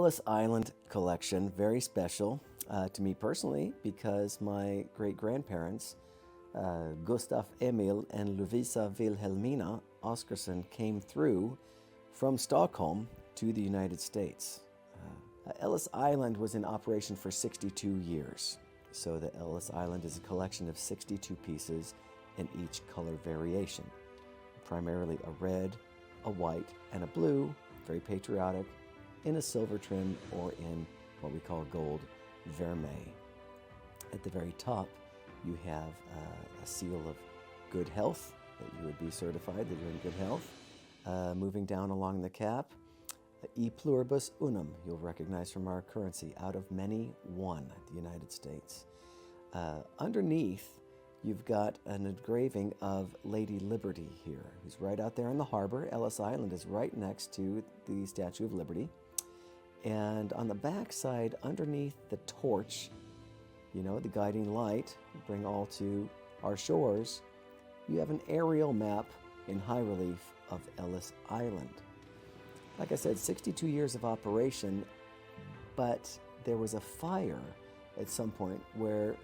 Ellis Island collection, very special to me personally because my great-grandparents, Gustav Emil and Lovisa Wilhelmina Oscarson, came through from Stockholm to the United States. Ellis Island was in operation for 62 years. So the Ellis Island is a collection of 62 pieces in each color variation. Primarily a red, a white, and a blue, very patriotic, in a silver trim or in what we call gold vermeil. At the very top, you have a seal of good health, that you would be certified that you're in good health. Moving down along the cap, E pluribus unum, you'll recognize from our currency, out of many, one, the United States. Underneath, you've got an engraving of Lady Liberty here, who's right out there in the harbor. Ellis Island is right next to the Statue of Liberty. And on the back side, underneath the torch, you know, the guiding light, bring all to our shores, you have an aerial map in high relief of Ellis Island. Like I said, 62 years of operation, but there was a fire at some point where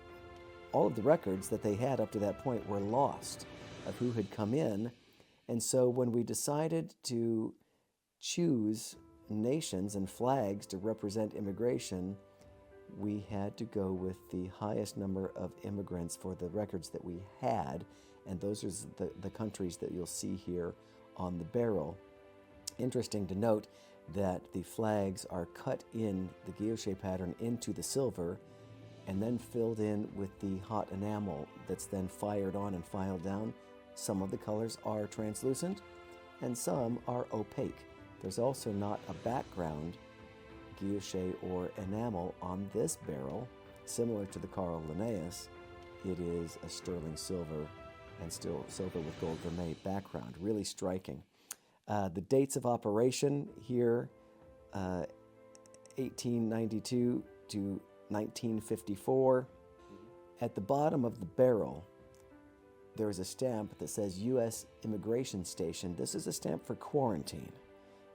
all of the records that they had up to that point were lost of who had come in. And so when we decided to choose nations and flags to represent immigration, we had to go with the highest number of immigrants for the records that we had, and those are the countries that you'll see here on the barrel. Interesting to note that the flags are cut in the guilloche pattern into the silver and then filled in with the hot enamel that's then fired on and filed down. Some of the colors are translucent and some are opaque. There's also not a background guilloche or enamel on this barrel. Similar to the Carl Linnaeus, it is a sterling silver and still silver with gold vermeil background. Really striking. The dates of operation here, 1892 to 1954. At the bottom of the barrel, there is a stamp that says U.S. Immigration Station. This is a stamp for quarantine.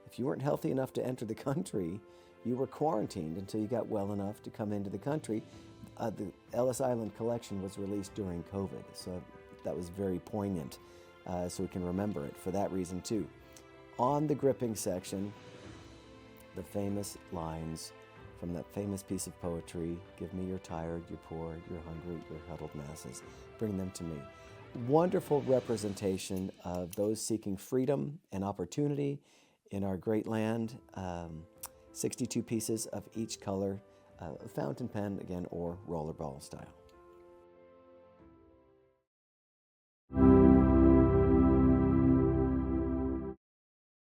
If you weren't healthy enough to enter the country, you were quarantined until you got well enough to come into the country. The Ellis Island collection was released during COVID, so that was very poignant, so we can remember it for that reason too. On the gripping section, the famous lines from that famous piece of poetry, "Give me your tired, your poor, your hungry, your huddled masses. Bring them to me." Wonderful representation of those seeking freedom and opportunity in our great land. 62 pieces of each color, fountain pen again, or rollerball style.